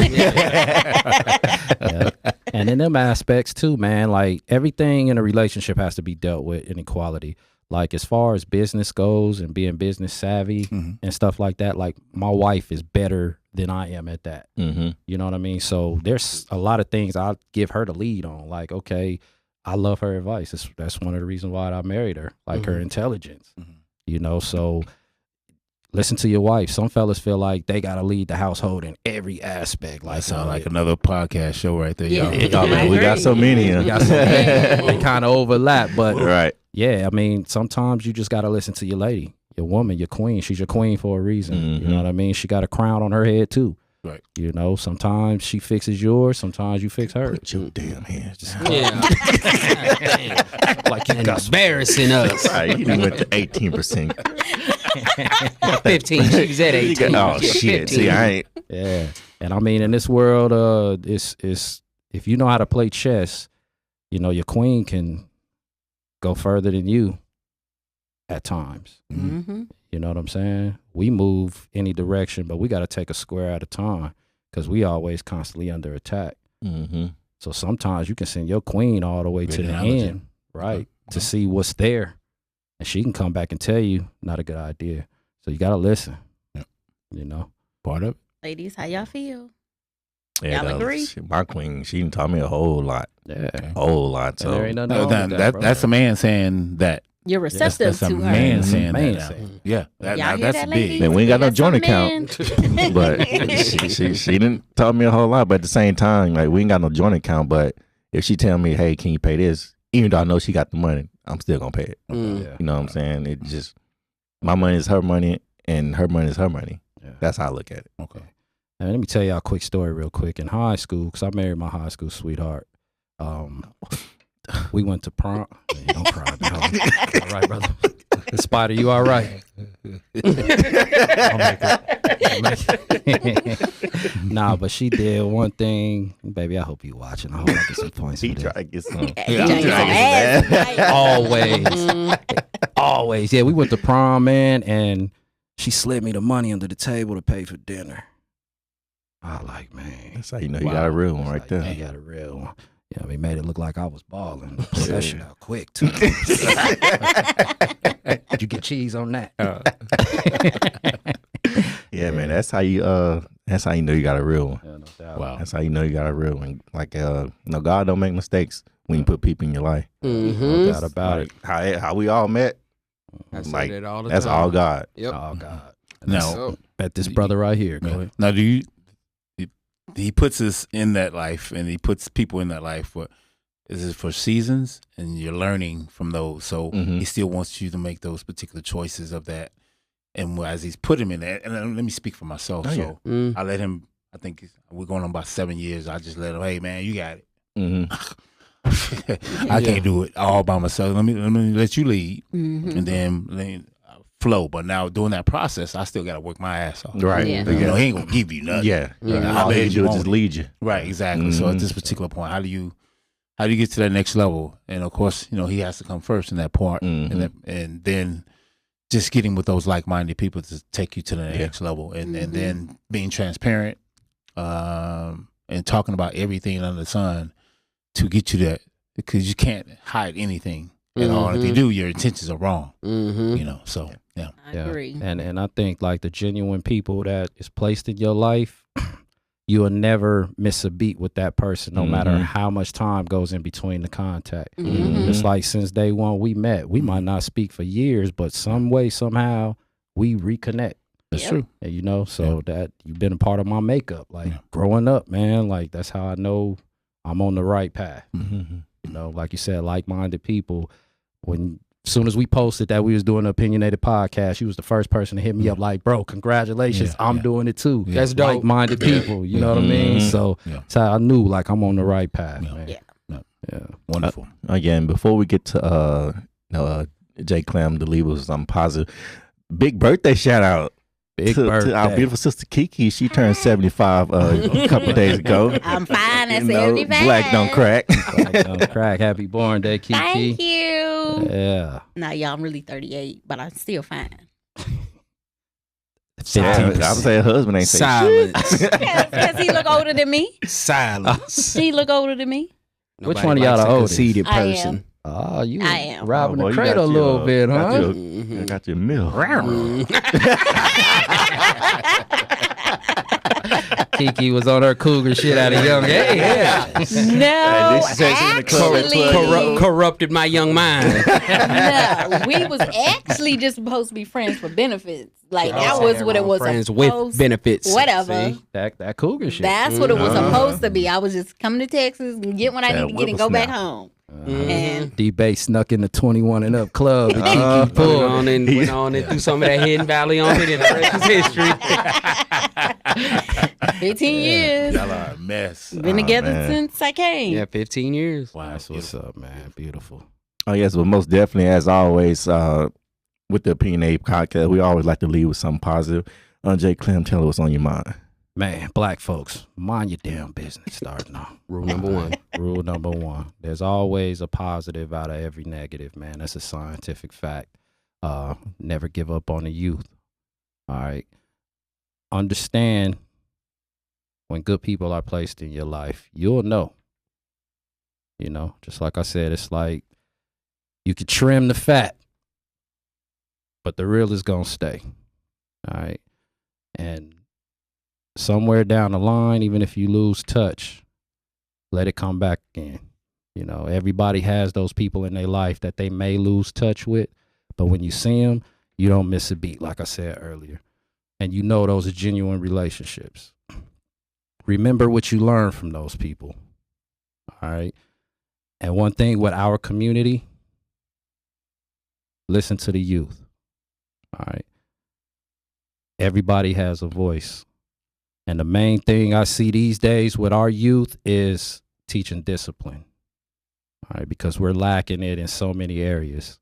And in them aspects too, man, like everything in a relationship has to be dealt with in equality. Like as far as business goes and being business savvy and stuff like that, like my wife is better than I am at that. You know what I mean? So there's a lot of things I give her the lead on. Like, okay, I love her advice. That's one of the reasons why I married her, like her intelligence, so listen to your wife. Some fellas feel like they got to lead the household in every aspect. Like, that sound like another podcast show right there. Yeah, we got so many. They kind of overlap, but right. Yeah, I mean, sometimes you just got to listen to your lady, your woman, your queen. She's your queen for a reason. You know what I mean? She got a crown on her head too. Right. Sometimes she fixes yours. Sometimes you fix hers. Put your damn hands. Like you got embarrassing us. Right, you went to 18%. 15. She was at 18. Oh shit! 15. See, I ain't. Yeah, and I mean, in this world, it's if you know how to play chess, your queen can go further than you at times. You know what I'm saying? We move any direction, but we got to take a square at a time because we always constantly under attack. So sometimes you can send your queen all the way to the end, right, to see what's there. And she can come back and tell you, not a good idea. So you got to listen, Part of it. Ladies, how y'all feel? Yeah, y'all agree? My queen, she taught me a whole lot. Yeah. A whole lot. So there ain't nothing wrong with that, that's a man saying that. You're receptive That's a to her. man saying Man that. saying. Yeah, Y'all hear that's that, big. ladies? And we ain't got no That's joint a account. man. But she didn't tell me a whole lot. But at the same time, like we ain't got no joint account. But if she tell me, hey, can you pay this? Even though I know she got the money, I'm still gonna pay it. Yeah. You know what I'm saying? It just my money is her money, and her money is her money. Yeah. That's how I look at it. Okay. And let me tell y'all a quick story real quick. In high school, because I married my high school sweetheart, we went to prom. Man, don't cry, man. All right, brother. Spider, you all right? I'll make it. Nah, but she did one thing. Baby, I hope you watching. I hope I get some points. He for try that. to get some. Always. Yeah, we went to prom, man, and she slid me the money under the table to pay for dinner. I like, man. That's how you know you got a real one right there. You got a real one. Yeah, we made it look like I was balling. Pull that shit out quick too. Did you get cheese on that? Yeah, man. That's how you know you got a real one. Yeah, no doubt. Wow. That's how you know you got a real one. Like God don't make mistakes when you put people in your life. No doubt about it. How we all met. I say Like that all the that's time. all God. Yep. Oh God. Now, Bet this brother right here. Go ahead. now, he puts us in that life, and he puts people in that life is it for seasons, and you're learning from those. So he still wants you to make those particular choices of that. And as he's put him in that, and let me speak for myself. I let him. I think we're going on about 7 years. I just let him. Hey, man, you got it. I can't do it all by myself. Let me let you lead, and then flow. But now doing that process, I still got to work my ass off. Right. Yeah. He ain't gonna give you nothing. Yeah. I All bet he can you do is won't. just lead you. Right, exactly. So at this particular point, how do you get to that next level? And of course, he has to come first in that part, and then just getting with those like-minded people to take you to the next level, and then being transparent, and talking about everything under the sun to get you that, because you can't hide anything at all. If you do, your intentions are wrong. So yeah. I agree. And I think like the genuine people that is placed in your life, you will never miss a beat with that person, no matter how much time goes in between the contact. It's like since day one we met, we might not speak for years, but some way, somehow we reconnect. That's true. And, so that you've been a part of my makeup, like growing up, man, like that's how I know I'm on the right path. Like you said, like-minded people, when as soon as we posted that we was doing the Opinionated Podcast, she was the first person to hit me up like, bro, congratulations, I'm doing it too. Yeah. That's dope. Like-minded people, you know what I mean? So that's how I knew like I'm on the right path, man. Yeah. Wonderful. Again, before we get to Jay Clem to leave us something positive, big birthday shout out. To our beautiful sister Kiki. She turned 75 a couple of days ago. I'm fine at 75. Black don't crack. Black don't crack. Happy born day, Kiki. Thank you. Yeah. Nah, y'all, I'm really 38, but I'm still fine. I would say her husband ain't Silence. Because he look older than me. Silence. She look older than me. Which one of y'all the oldest? Conceited I am. person. Oh, you I am. robbing Oh, the boy, cradle a little bit, huh? I got your milk. Kiki was on her cougar shit at a young age. No, Actually, corrupted my young mind. no, we was actually just supposed to be friends for benefits. Like that was what it was. Friends with benefits. Whatever. See? That cougar shit. That's what it was supposed to be. I was just coming to Texas and get what I need to get and go back home. And D-Bay snuck in the 21 and up club. And Kiki Went pulled. on and threw some of that Hidden Valley on it, and the rest is history. 15 years. Y'all are a mess. Been together man. since I came. Yeah, 15 years. Wow. That's what's up, man. Beautiful. Oh, yes, but most definitely, as always, with the Opinionated Podcast, we always like to leave with something positive. Jay Clem, tell us what's on your mind. Man, black folks, mind your damn business starting off. Rule number one. Rule number one. There's always a positive out of every negative, man. That's a scientific fact. Never give up on the youth. All right. Understand when good people are placed in your life, you'll know. You know, just like I said, it's like you could trim the fat, but the real is going to stay. All right. And somewhere down the line, even if you lose touch, let it come back again. You know, everybody has those people in their life that they may lose touch with, but when you see them, you don't miss a beat, like I said earlier. And you know those are genuine relationships. Remember what you learned from those people. All right. And one thing with our community, listen to the youth. All right. Everybody has a voice. And the main thing I see these days with our youth is teaching discipline. All right, because we're lacking it in so many areas.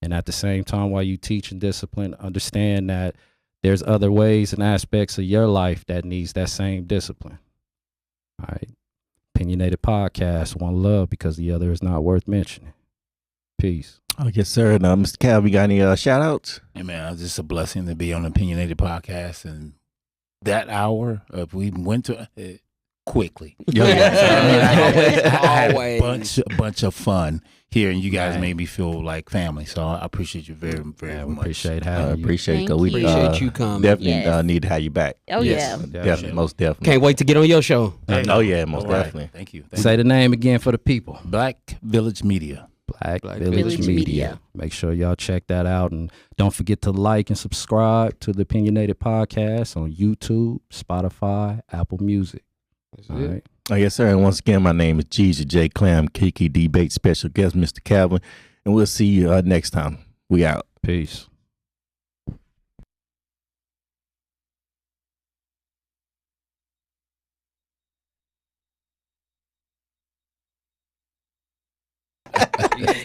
And at the same time, while you teaching discipline, understand that there's other ways and aspects of your life that needs that same discipline. All right. Opinionated Podcast, one love because the other is not worth mentioning. Peace. Oh, yes, sir. Now, Mr. Cal, you got any shout outs? Hey, man, it's just a blessing to be on the Opinionated Podcast. And that hour, we went to it quickly. Always. A bunch of fun here, and you guys made me feel like family. So I appreciate you very, very much. Appreciate having you. Appreciate it. Thank We you. Appreciate you coming. definitely need to have you back. Oh, Yes. yeah. Definitely, most definitely. Can't wait to get on your show. Oh, yeah, most All right. definitely. Thank you. Say the name again for the people. Black Village Media. Black Village Village Media. Media. Make sure y'all check that out. And don't forget to like and subscribe to the Opinionated Podcast on YouTube, Spotify, Apple Music. All right. Oh, yes, sir. And once again, my name is Jeezy J. Clam, Kiki Debate Special Guest, Mr. Calvin. And we'll see you next time. We out. Peace.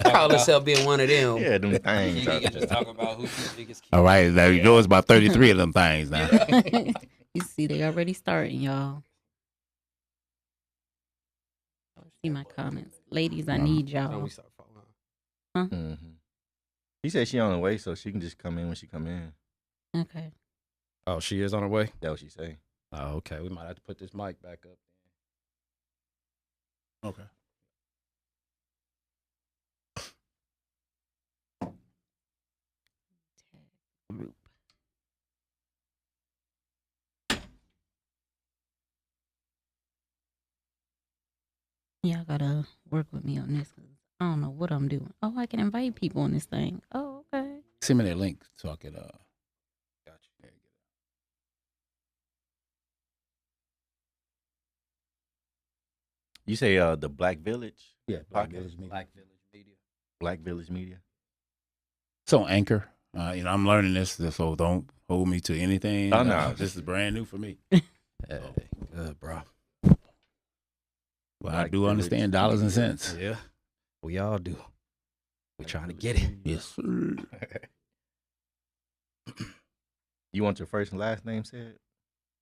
Call herself being one of them. Yeah, them things. Just talk about who's the biggest kid. All right. Now, you know it's about 33 of them things now. You see, they already starting, y'all. See my comments. Ladies, I need y'all. Mm-hmm. He said she on the way, so she can just come in when she come in. Okay. Oh, she is on her way? That's what she say. Oh, okay. We might have to put this mic back up. Okay. Group. Y'all gotta work with me on this. 'Cause I don't know what I'm doing. Oh, I can invite people on this thing. Oh, okay. Send me that link so I could. Got you. You say the Black Village? Yeah, Black Village Media. Black Village Media. It's on Anchor. I'm learning this, so don't hold me to anything. Oh, no. This is brand new for me. Hey, good, bro. Well, I do understand dollars and cents. Yeah, we all do. We trying to get it. Yes, sir. You want your first and last name said?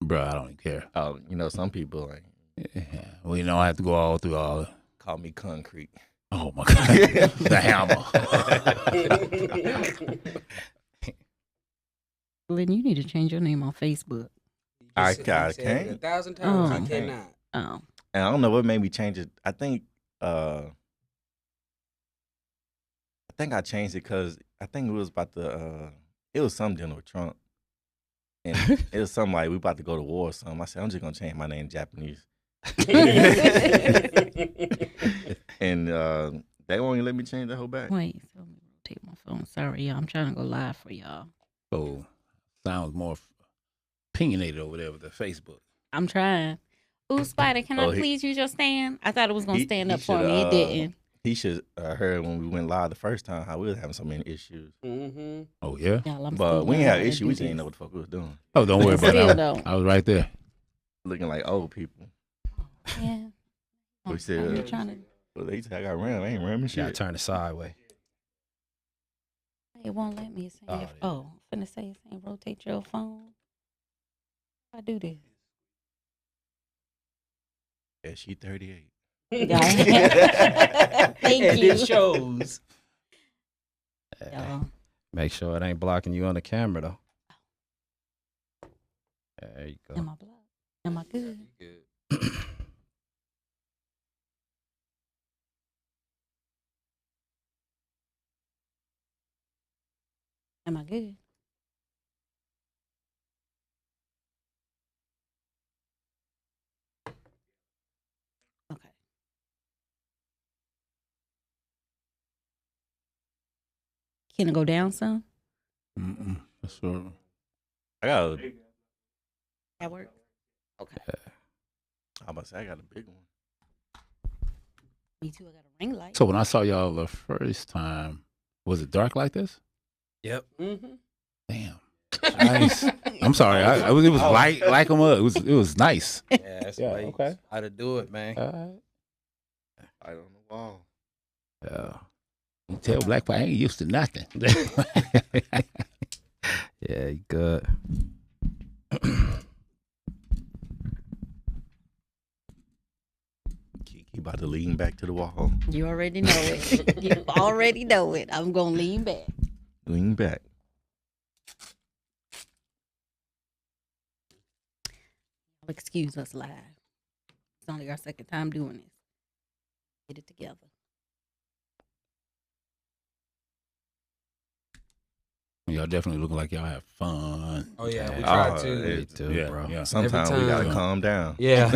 Bro, I don't even care. Oh, some people like Yeah. Well, I have to go all through all. call me Concrete. Oh my God, the hammer. Glenn, you need to change your name on Facebook. I Said can't. 1,000 times. Oh. I cannot. Oh, And I don't know what made me change it. I think I changed it because I think it was about it was something dealing with Trump. And it was something like we about to go to war or something. I said, I'm just going to change my name to Japanese. And they won't even let me change the whole back. wait. So let me rotate my phone. Sorry, y'all. I'm trying to go live for y'all. So sounds more opinionated over there with the Facebook. I'm trying. Ooh, Spider, can I please use your stand? I thought it was going to stand up for me. It didn't. He should heard when we went live the first time how we was having so many issues. Mm-hmm. Oh yeah. Y'all, I'm But still we learning ain't how have to issues. do We just didn't this. know what the fuck we was doing. Oh, don't worry about Still it. don't. I was right there. Looking like old people. Yeah. We said, I'm trying to. Well, they said I got ram. I ain't ramming You gotta shit. turn it sideways. It won't let me. It's saying, Oh, I'm finna say it's saying rotate your phone. How I do this? Yeah, she 38. Thank And you. it shows. Y'all. Make sure it ain't blocking you on the camera though. There you Am go. I blocked? Am I good? Am I good? Okay. Can it go down some? That's right. I got That work? Okay. I'm about to say I got a big one. Me too. I got a ring light. So when I saw y'all the first time, was it dark like this? Yep. Mm-hmm. Damn. Nice. I'm sorry. It was light like them up. It was nice. Yeah, that's Yeah, way okay. how to do it, man. I don't know. Wow. Yeah. You tell Black Pie I ain't used to nothing. Yeah, you good. Kiki about to lean back to the wall. You already know it. You already know it. I'm gonna lean back. Lean back. Excuse us live. It's only our second time doing this. Get it together. Y'all definitely looking like y'all have fun. Oh yeah, we Yeah. try Oh, to. Me too, Yeah, bro. yeah. Sometimes Every we gotta time. calm down. Yeah,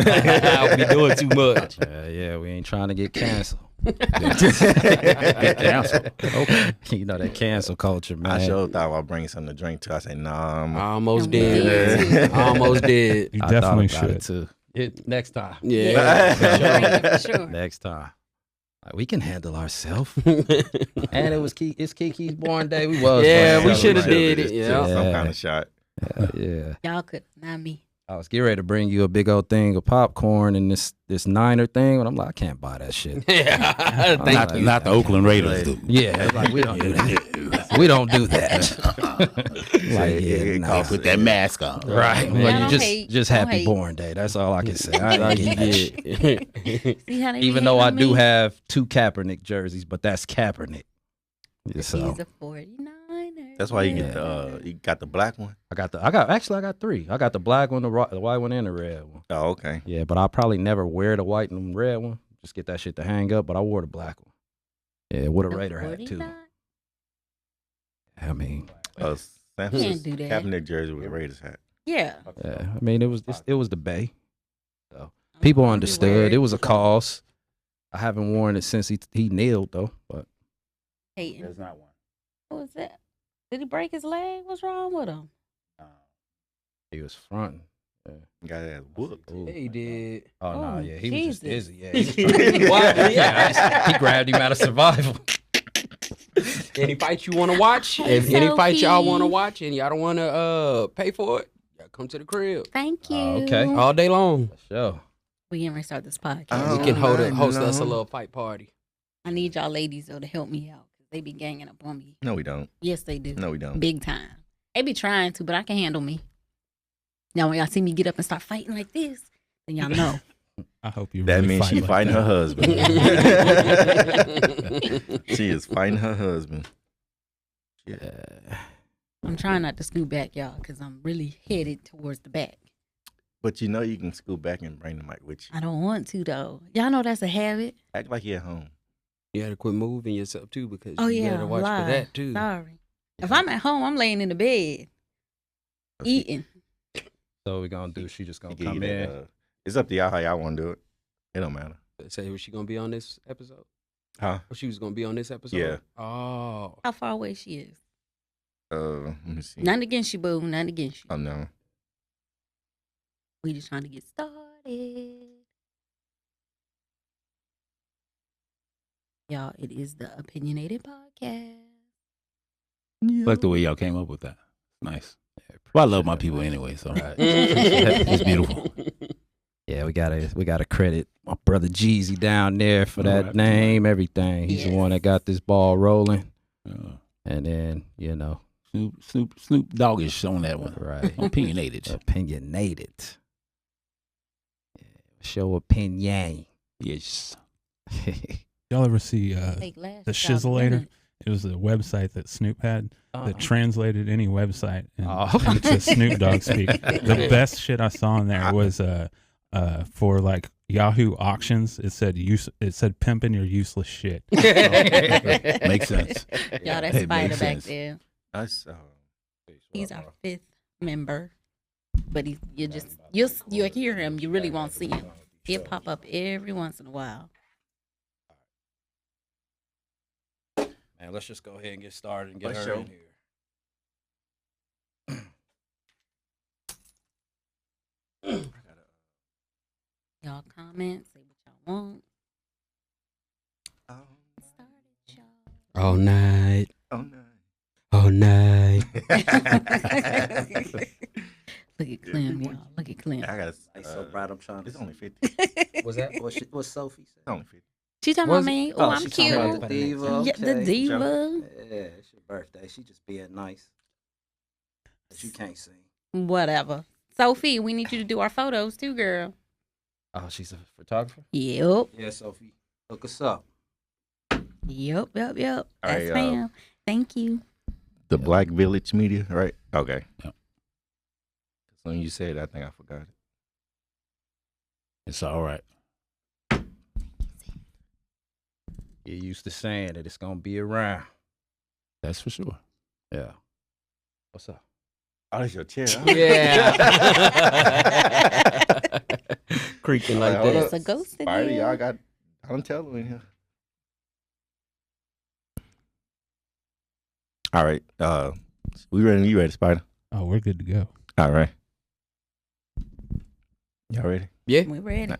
I'll be doing too much. Yeah, we ain't trying to get canceled. Get canceled. Okay. You know that cancel culture, man. I sure thought about bringing something to drink too. I say, nah, I'm Almost Yeah. dead. Almost dead. You I definitely thought about should. it too. Next time. Yeah. For sure. Next time. Like, we can handle ourselves. And it's Kiki's born day. We was Yeah, gonna we shoulda celebrate. did it, Just yeah. took some kind of shot. Yeah. Y'all could, not me. I was getting ready to bring you a big old thing of popcorn and this Niner thing, but I'm like, I can't buy that shit. Yeah. Not the Oakland Raiders. Dude. Yeah, like we don't do that. We don't do that. Like, yeah, nah. Put that mask on. Right. Yeah, Well, don't you hate. just Don't happy hate. born day. That's all I can say. I Like give he you that shit. did. See how they be Even though I hating do on me? have 2 Kaepernick jerseys, but that's Kaepernick. Yeah, so He's a 49er. That's why you get you got the black one. I got 3. I got the black one, the white one, and the red one. Oh, okay. Yeah, but I'll probably never wear the white and red one. Just get that shit to hang up. But I wore the black one. Yeah, with a The Raider hat too. 49? I mean, Can't Samson's do that. Kaepernick jersey with a Raiders hat. Yeah. yeah. I mean, it was the Bay. So people understood it was a cause. I haven't worn it since he kneeled though. But Hating. There's not one. What was that? Did he break his leg? What's wrong with him? he was fronting. Got his ass whooped. Ooh. He did. Oh no, Oh, yeah, he was just Jesus. dizzy. Yeah, he was trying to, What? yeah, he grabbed him out of survival. Any fights you want to watch? If any fights y'all want to watch and y'all don't want to pay for it, y'all come to the crib. Thank you. Okay. All day long. Sure. We can restart this podcast. We can host us a little fight party. I need y'all ladies though to help me out because they be ganging up on me. No, we don't. Yes, they do. No, we don't. Big time. They be trying to, but I can handle me. Now when y'all see me get up and start fighting like this, then y'all know. I hope you. That really means she like fighting that. her husband. She is fighting her husband. Yeah. I'm trying not to scoot back, y'all, because I'm really headed towards the back. But you know you can scoot back and bring the mic with you. I don't want to though. Y'all know that's a habit. Act like you're at home. You got to quit moving yourself too because Oh you yeah, got to watch lie. for that too. Sorry. If I'm at home, I'm laying in the bed eating. So we're gonna do. She just gonna Give come you in. that, it's up to y'all how y'all want to do it. It don't matter. Say, was she gonna be on this episode? Huh? Or she was gonna be on this episode? Yeah. Oh. How far away she is? Let me see. None against you, boo. None against you. Oh no. We just trying to get started. Y'all, it is the Opinionated Podcast. I like the way y'all came up with that. Nice. Well, I love my people anyway, so it's beautiful. Yeah, we gotta credit my brother Jeezy down there for that Right. name, everything. He's the one that got this ball rolling. And then, Snoop Doggish on that one. right. Opinionated. Opinionated. Yeah, show opinion. Yes. Y'all ever see Take last the job of Shizzlator? women. It was a website that Snoop had that translated any website into Snoop Dogg speak. The best shit I saw in there was for like Yahoo auctions. It said pimping your useless shit. Makes sense. Y'all, that's It Spider makes back sense. there. That's He's our 5th member, but you'll hear him. You really won't see him. He'll pop up every once in a while. Man, let's just go ahead and get started and get Let's her show. in here. Y'all comment, say what y'all want. Started, y'all. All night. Oh no. All night. Look at Clem, y'all. Look at Clem. I got. He's so bright, I'm trying to. It's only 50. Was that what Sophie said? It's only 50. She talking Was about it? me? Oh, I'm she cute. talking about the diva. Yeah, the Okay. diva. Yeah, it's your birthday. She just being nice. But you can't sing. Whatever. Sophie, we need you to do our photos too, girl. Oh, she's a photographer? Yep. Yeah, Sophie. Hook us up. Yep. All That's right, ma'am. Thank you. The Black Village Media, right? Okay. Yep. When you said, I think I forgot it. It's all right. You're used to saying that it's gonna be around. That's for sure. Yeah. What's up? Oh, that's your chair. Huh? Yeah. Creaking like Hold that. up. It's a ghost in Spidey, here. y'all got. I don't tell them in here. All right. We ready? You ready, Spider? Oh, we're good to go. All right. Y'all ready? Yeah. We're ready.